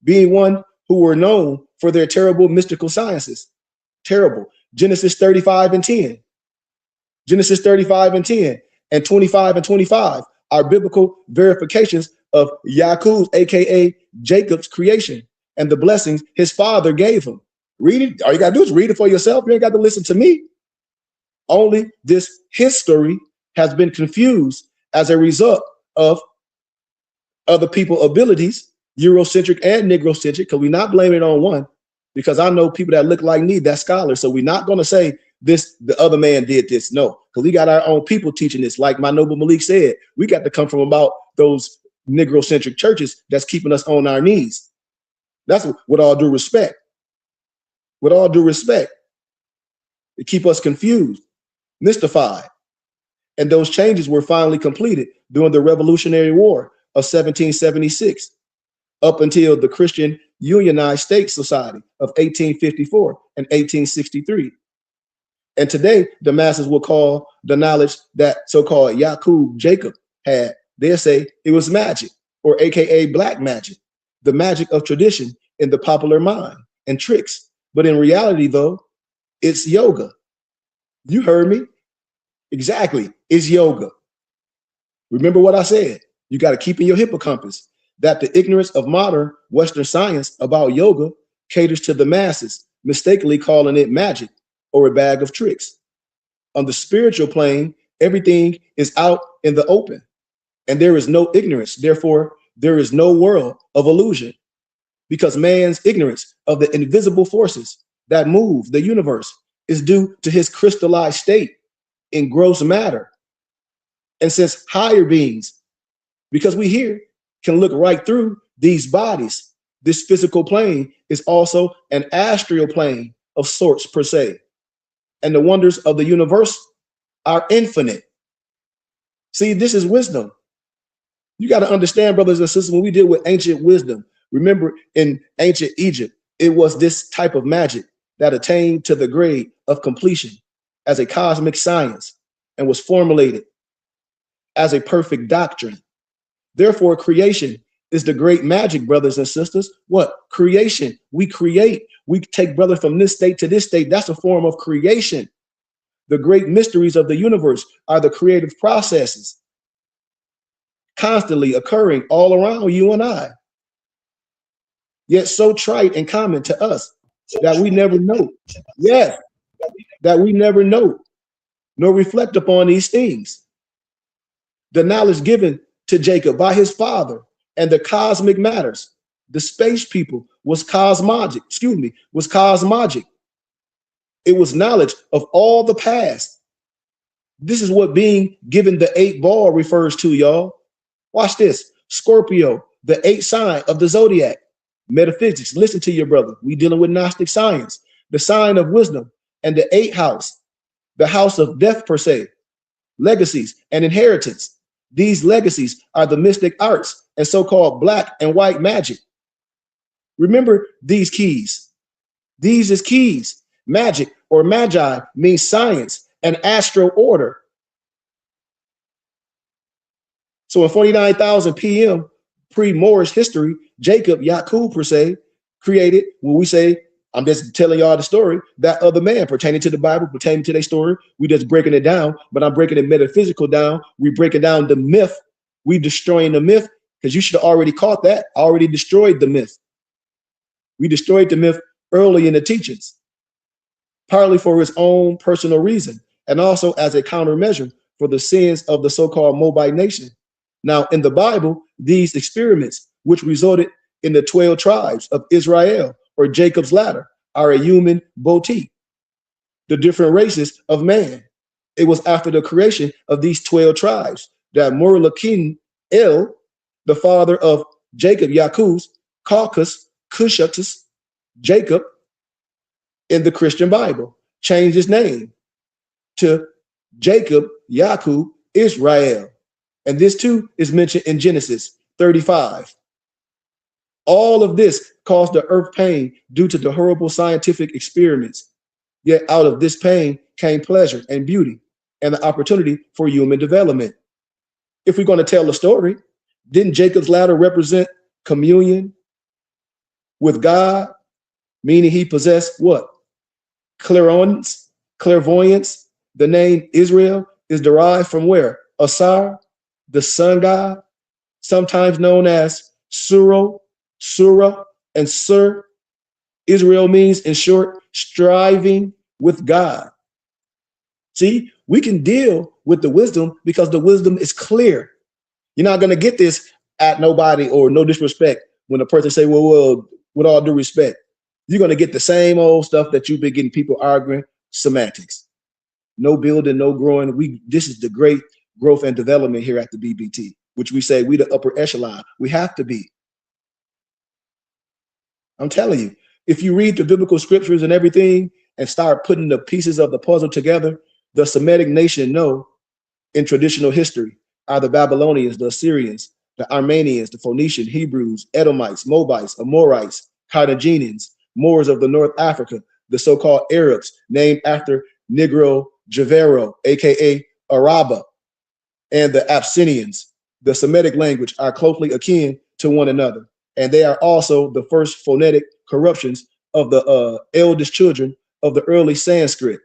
being one who were known for their terrible mystical sciences. Terrible. Genesis 35 and 10. Genesis 35 and 10 and 25 and 25 are biblical verifications of Yaakov's, aka Jacob's, creation and the blessings his father gave him. Read it. All you got to do is read it for yourself. You ain't got to listen to me. Only this history has been confused as a result of other people's abilities, Eurocentric and Negrocentric, because we're not blaming it on one, because I know people that look like me, that's scholars. So we're not going to say this, the other man did this. No, because we got our own people teaching this. Like my noble Malik said, we got to come from about those Negrocentric churches that's keeping us on our knees. That's with all due respect. With all due respect, they keep us confused, mystified. And those changes were finally completed during the Revolutionary War of 1776, up until the Christian Unionized States Society of 1854 and 1863. And today, the masses will call the knowledge that so-called Yaqub Jacob had, they'll say it was magic, or AKA black magic, the magic of tradition in the popular mind and tricks. But in reality, though, it's yoga. You heard me. Exactly. It's yoga. Remember what I said. You got to keep in your hippocampus that the ignorance of modern Western science about yoga caters to the masses, mistakenly calling it magic or a bag of tricks. On the spiritual plane, everything is out in the open, and there is no ignorance. Therefore, there is no world of illusion, because man's ignorance of the invisible forces that move the universe is due to his crystallized state in gross matter. And since higher beings, because we here can look right through these bodies, this physical plane is also an astral plane of sorts per se. And the wonders of the universe are infinite. See, this is wisdom. You got to understand, brothers and sisters, when we deal with ancient wisdom, remember in ancient Egypt, it was this type of magic that attained to the grade of completion as a cosmic science and was formulated as a perfect doctrine. Therefore, creation is the great magic, brothers and sisters. What? Creation. We create. We take, brother, from this state to this state. That's a form of creation. The great mysteries of the universe are the creative processes constantly occurring all around you and I, yet so trite and common to us that we never know. Yes, that we never know nor reflect upon these things. The knowledge given to Jacob by his father and the cosmic matters, the space people, was cosmogic. It was knowledge of all the past. This is what being given the 8 ball refers to, y'all. Watch this. Scorpio, the 8th sign of the zodiac. Metaphysics. Listen to your brother. We dealing with Gnostic science. The sign of wisdom and the 8th house, the house of death per se, legacies and inheritance. These legacies are the mystic arts and so-called black and white magic. Remember these keys. These is keys. Magic or magi means science and astral order. So in 49,000 PM pre-Moorish history, Jacob, Yaqub per se, created, when we say, I'm just telling y'all the story, that other man pertaining to the Bible, pertaining to their story. We just breaking it down, but I'm breaking it metaphysical down. We breaking down the myth. We destroying the myth because you should have already caught that, already destroyed the myth. We destroyed the myth early in the teachings, partly for his own personal reason, and also as a countermeasure for the sins of the so-called Moabite nation. Now, in the Bible, these experiments, which resulted in the 12 tribes of Israel, or Jacob's ladder, are a human motif, the different races of man. It was after the creation of these 12 tribes that Murlakin El, the father of Jacob, Yaakov, Caucus, Cushatus, Jacob, in the Christian Bible, changed his name to Jacob, Yaakov, Israel. And this too is mentioned in Genesis 35. All of this caused the earth pain due to the horrible scientific experiments. Yet out of this pain came pleasure and beauty and the opportunity for human development. If we're going to tell the story, didn't Jacob's ladder represent communion with God, meaning he possessed what? Clairvoyance. The name Israel is derived from where? Asar, the sun god, sometimes known as Suro, Surah, and Sur. Israel means, in short, striving with God. See, we can deal with the wisdom because the wisdom is clear. You're not going to get this at nobody, or no disrespect, when a person say, well, with all due respect. You're going to get the same old stuff that you've been getting people arguing, semantics. No building, no growing. This is the great growth and development here at the BBT, which we say we the upper echelon. We have to be. I'm telling you, if you read the biblical scriptures and everything and start putting the pieces of the puzzle together, the Semitic nation in traditional history are the Babylonians, the Assyrians, the Armenians, the Phoenician, Hebrews, Edomites, Moabites, Amorites, Carthaginians, Moors of the North Africa, the so-called Arabs, named after Negro Javero, aka Araba, and the Abyssinians. The Semitic language are closely akin to one another, and they are also the first phonetic corruptions of the eldest children of the early Sanskrit.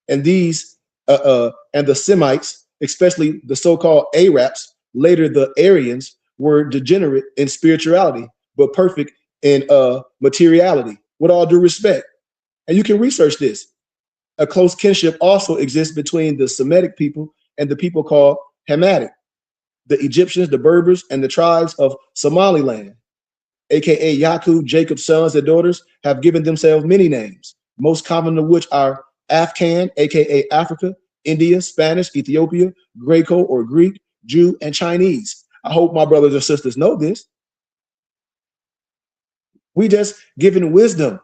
And these and the Semites, especially the so-called Arabs, later the Aryans, were degenerate in spirituality, but perfect in materiality, with all due respect. And you can research this. A close kinship also exists between the Semitic people and the people called Hamitic, the Egyptians, the Berbers, and the tribes of Somaliland, aka Yaakov, Jacob's sons and daughters, have given themselves many names, most common of which are Afghan, aka Africa, India, Spanish, Ethiopia, Greco or Greek, Jew, and Chinese. I hope my brothers and sisters know this. We just giving wisdom.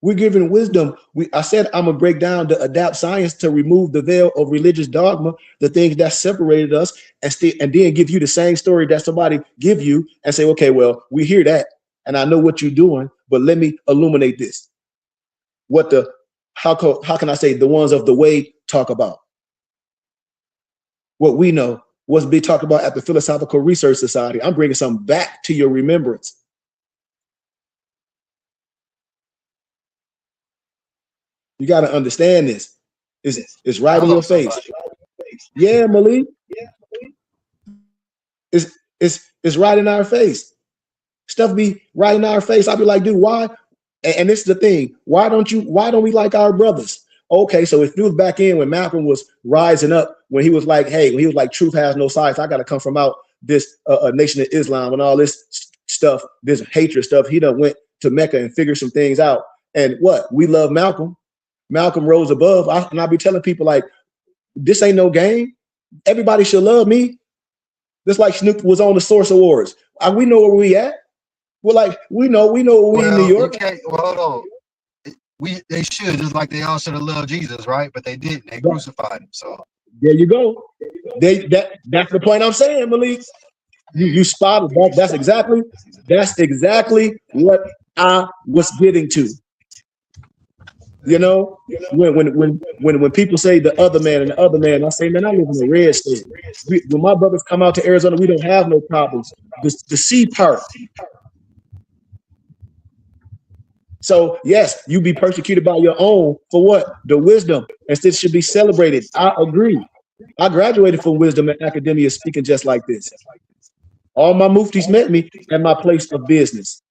We're giving wisdom. I said I'm gonna break down the adapt science to remove the veil of religious dogma, the things that separated us, and then give you the same story that somebody give you and say, okay, well, we hear that, and I know what you're doing, but let me illuminate this. How can I say the ones of the way talk about? What we know, what's being talked about at the Philosophical Research Society. I'm bringing some back to your remembrance. You got to understand this. It's right in your face. Yeah, Malik. It's right in our face. Stuff be right in our face. I'll be like, dude, why? And this is the thing. Why don't we like our brothers? Okay, so if you was back in when Malcolm was rising up, when he was like, truth has no sides, I got to come from out this nation of Islam and all this stuff, this hatred stuff. He done went to Mecca and figured some things out. And what? We love Malcolm. Malcolm rose above. And I be telling people, like, this ain't no game. Everybody should love me. Just like Snoop was on the Source Awards. We know where we at. We're like, we know we in New York. Hold on. They should, just like they all should have loved Jesus, right? But they didn't. They crucified him. So there you go. That's the point I'm saying, Malik. You spotted that. That's exactly what I was getting to. You know, when people say the other man and the other man, I say, man, I live in the red state. When my brothers come out to Arizona, we don't have no problems. The sea part. So yes, you be persecuted by your own for what? The wisdom. Instead, should be celebrated. I agree. I graduated from wisdom and academia speaking just like this. All my muftis met me at my place of business,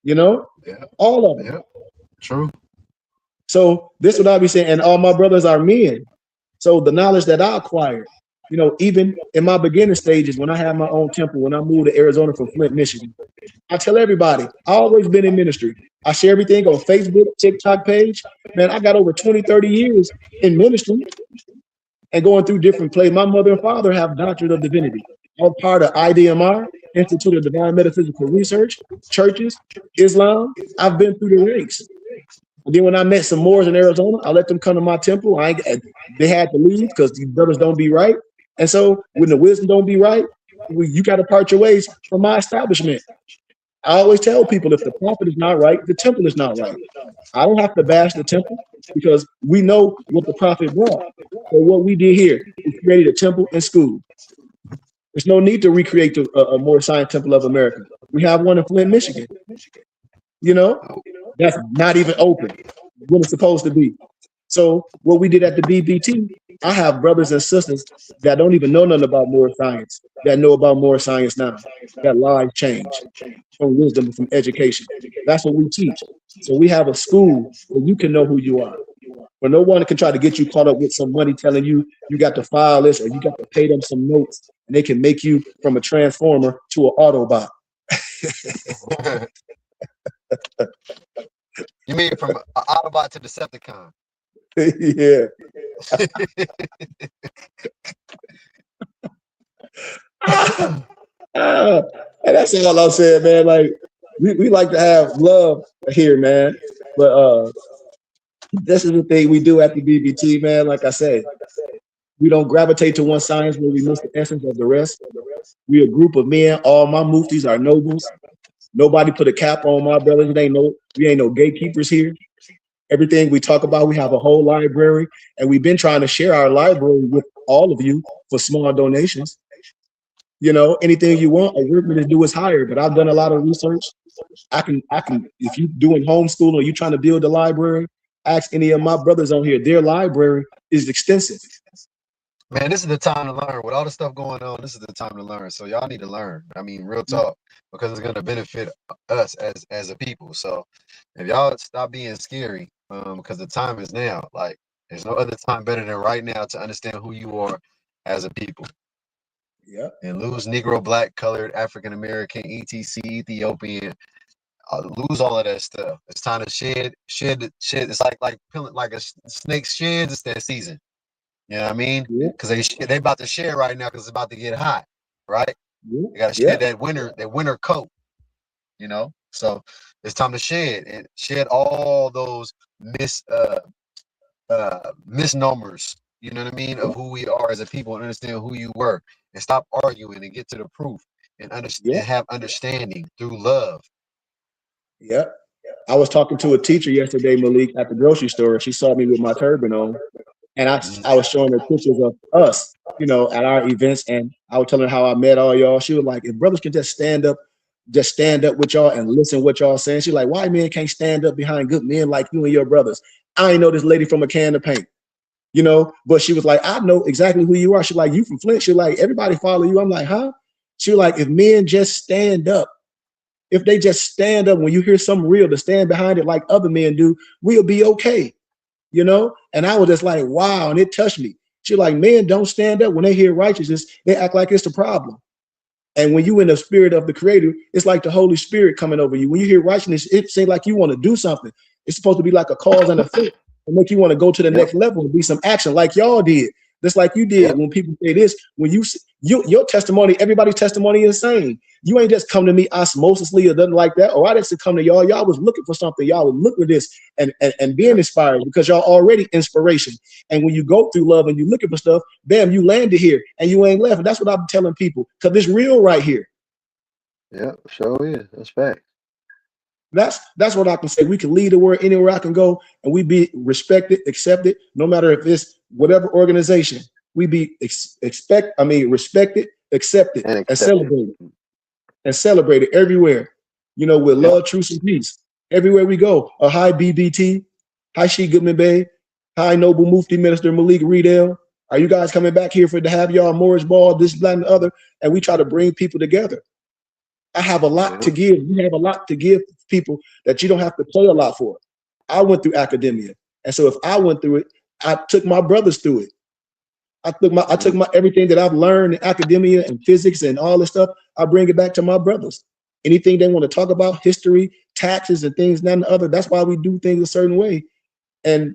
you know, Yeah. all of them. Yeah. True. So this is what I be saying, and all my brothers are men. So the knowledge that I acquired, you know, even in my beginning stages, when I had my own temple, when I moved to Arizona from Flint, Michigan, I tell everybody, I always been in ministry. I share everything on Facebook, TikTok page. Man, I got over 20, 30 years in ministry and going through different places. My mother and father have doctorate of divinity. I'm part of IDMR, Institute of Divine Metaphysical Research, churches, Islam. I've been through the ranks. And then when I met some Moors in Arizona, I let them come to my temple. They had to leave because these brothers don't be right. And so when the wisdom don't be right, you got to part your ways from my establishment. I always tell people if the prophet is not right, the temple is not right. I don't have to bash the temple because we know what the prophet brought. So what we did here, we created a temple and school. There's no need to recreate a more science temple of America. We have one in Flint, Michigan. You know, that's not even open when it's supposed to be. So what we did at the BBT, I have brothers and sisters that don't even know nothing about more science, that know about more science now, that lives change from wisdom and from education. That's what we teach. So we have a school where you can know who you are. But no one can try to get you caught up with some money telling you you got to file this or you got to pay them some notes and they can make you from a transformer to an Autobot. You mean from Autobot to Decepticon? Yeah. And that's all I'm saying, man. Like we like to have love here, man. But this is the thing we do at the BBT, man. Like I said, we don't gravitate to one science where we miss the essence of the rest. We're a group of men. All my muftis are nobles. Nobody put a cap on my brothers. We ain't no gatekeepers here. Everything we talk about, we have a whole library, and we've been trying to share our library with all of you for small donations. You know, anything you want, a workman to do is hired. But I've done a lot of research. I can. If you're doing homeschool or you're trying to build a library, ask any of my brothers on here. Their library is extensive. Man, this is the time to learn. With all the stuff going on, this is the time to learn. So y'all need to learn. I mean, real talk, because it's going to benefit us as a people. So if y'all stop being scary, because the time is now. Like, there's no other time better than right now to understand who you are as a people. Yeah. And lose Negro, Black, Colored, African American, etc., Ethiopian. Lose all of that stuff. It's time to shed. It's like peeling like a snake's shed. It's that season. You know what I mean? Because they about to shed right now because it's about to get hot, right? They got to shed that winter coat. You know, so it's time to shed and shed all those misnomers. You know what I mean, of who we are as a people, and understand who you were, and stop arguing and get to the proof and understand and have understanding through love. Yeah. I was talking to a teacher yesterday, Malik, at the grocery store. She saw me with my turban on, and I was showing her pictures of us, you know, at our events, and I was telling her how I met all y'all. She was like, if brothers can just stand up with y'all and listen what y'all saying. She's like, why men can't stand up behind good men like you and your brothers? I ain't know this lady from a can of paint, you know, but she was like, I know exactly who you are. She's like, you from Flint. She's like, everybody follow you. I'm like, huh? She was like, if men just stand up, if they just stand up when you hear something real to stand behind it like other men do, we'll be okay, you know? And I was just like, wow, and it touched me. She's like, men don't stand up when they hear righteousness. They act like it's the problem. And when you in the spirit of the creator, it's like the Holy Spirit coming over you. When you hear righteousness, it seems like you want to do something. It's supposed to be like a cause and effect and make you want to go to the next level and be some action like y'all did. Just like you did when people say this, when your testimony, everybody's testimony is the same. You ain't just come to me osmosisly or nothing like that. Or I didn't come to y'all. Y'all was looking for something. Y'all was looking for this and being inspired because y'all already inspiration. And when you go through love and you looking for stuff, bam, you landed here and you ain't left. And that's what I'm telling people because it's real right here. Yeah, sure is. That's fact. That's what I can say. We can lead the world anywhere I can go, and we be respected, accepted, no matter if it's whatever organization. We be respected, accepted, and celebrated everywhere. You know, with love, truth, and peace. Everywhere we go. A high BBT, high Sheikh Goodman Bey, high Noble Mufti Minister Malik Riedel. Are you guys coming back here to have y'all Morris Ball, this, that, and the other? And we try to bring people together. I have a lot to give. You have a lot to give people that you don't have to pay a lot for. I went through academia. And so if I went through it, I took my brothers through it. I took my everything that I've learned in academia and physics and all this stuff, I bring it back to my brothers. Anything they want to talk about, history, taxes, and things, that and the other. That's why we do things a certain way. And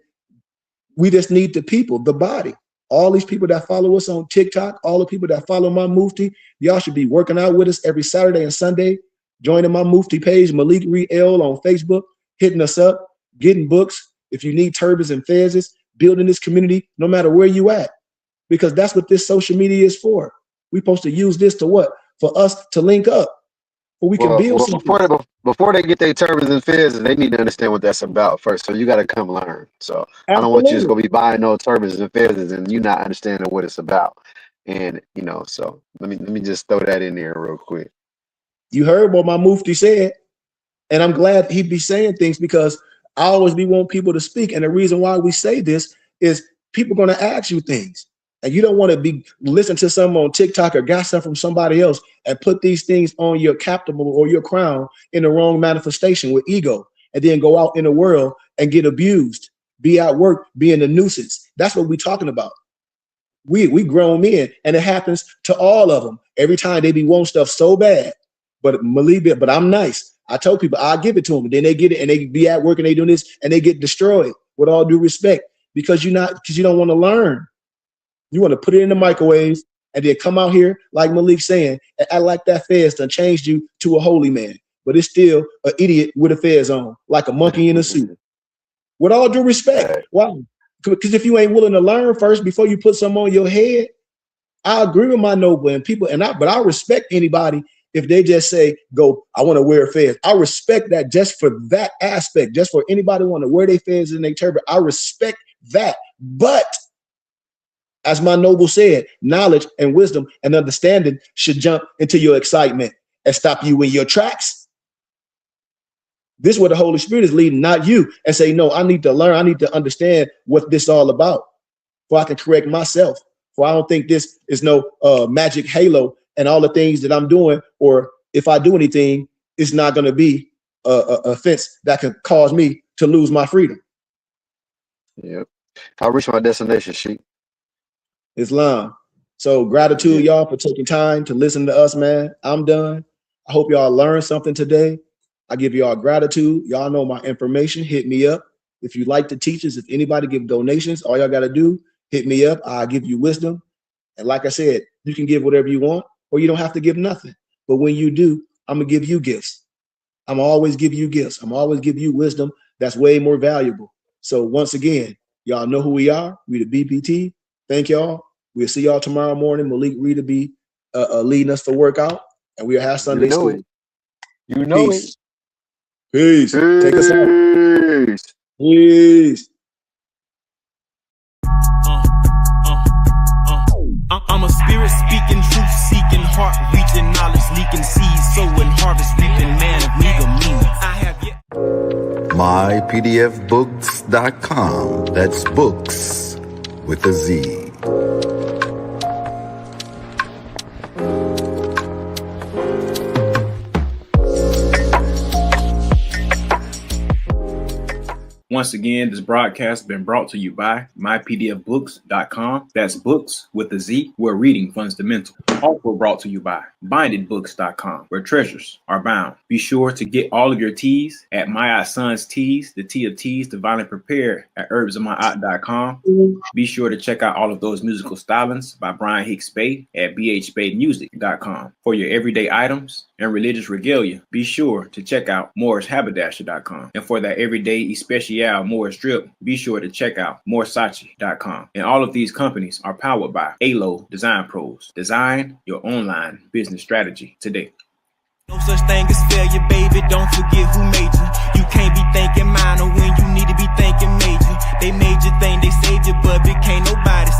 we just need the people, the body. All these people that follow us on TikTok, all the people that follow my Mufti, y'all should be working out with us every Saturday and Sunday, joining my Mufti page, Malik Reed L on Facebook, hitting us up, getting books. If you need turbans and fezzes, building this community, no matter where you at, because that's what this social media is for. We're supposed to use this to what? For us to link up, where we can build something. Before they get their turbans and fezzes, they need to understand what that's about first. So you got to come learn. So Absolutely. I don't want you just gonna be buying no turbans and fezzes and you not understanding what it's about. And you know, so let me just throw that in there real quick. You heard what my Mufti said, and I'm glad he be saying things, because I always want people to speak. And the reason why we say this is people are going to ask you things, and you don't want to be listen to someone on TikTok or got something from somebody else and put these things on your captable or your crown in the wrong manifestation with ego, and then go out in the world and get abused, be at work, being a nuisance. That's what we're talking about. We grown men, and it happens to all of them. Every time they be wanting stuff so bad, but believe it, but I'm nice. I told people I'll give it to them, and then they get it, and they be at work and they doing this, and they get destroyed. With all due respect, because you don't want to learn. You want to put it in the microwaves and then come out here like Malik saying and act like that fez done changed you to a holy man, but it's still an idiot with a fez on, like a monkey in a suit. With all due respect, why? Because if you ain't willing to learn first before you put something on your head, I agree with my noble and people, but I respect anybody if they just say, go, I want to wear a fez. I respect that just for that aspect, just for anybody want to wear their fez in their turban. I respect that. But as my noble said, knowledge and wisdom and understanding should jump into your excitement and stop you in your tracks. This is where the Holy Spirit is leading, not you, and say, no, I need to learn. I need to understand what this is all about, for I can correct myself. For I don't think this is no magic halo and all the things that I'm doing, or if I do anything, it's not going to be a offense that can cause me to lose my freedom. Yep. I'll reach my destination, Sheik. Islam. So gratitude, y'all, for taking time to listen to us, man. I'm done. I hope y'all learned something today. I give y'all gratitude. Y'all know my information. Hit me up. If you like the teachers, if anybody give donations, all y'all got to do, hit me up. I'll give you wisdom. And like I said, you can give whatever you want, or you don't have to give nothing. But when you do, I'm going to give you gifts. I'm always give you gifts. I'm always give you wisdom that's way more valuable. So once again, y'all know who we are. We the BPT. Thank y'all. We'll see y'all tomorrow morning. Malik Reed will be leading us for workout, and we'll have Sunday school. You know Peace. Peace. Take us out. Peace. I'm a spirit speaking, truth seeking, heart reaching, knowledge leaking, seeds sowing, harvest reaping, man of meager means. I have yet. mypdfbooks.com. That's books with a Z. Once again, this broadcast has been brought to you by mypdfbooks.com. That's books with a Z, where reading fundamental. Also brought to you by bindedbooks.com, where treasures are bound. Be sure to get all of your teas at My Son's Teas, the tea of teas, divinely prepared at herbsofmyaunt.com. Be sure to check out all of those musical stylings by Brian Hicks Spade at bhspademusic.com. For your everyday items and religious regalia, be sure to check out morrishaberdasher.com. And for that everyday especial Morris drip, be sure to check out morsachi.com. And all of these companies are powered by L.aw Design Pros. Design your online business strategy today. No such thing as failure, baby. Don't forget who made you. You can't be thinking minor when you need to be thinking major. They made you think they saved you, but it can't nobody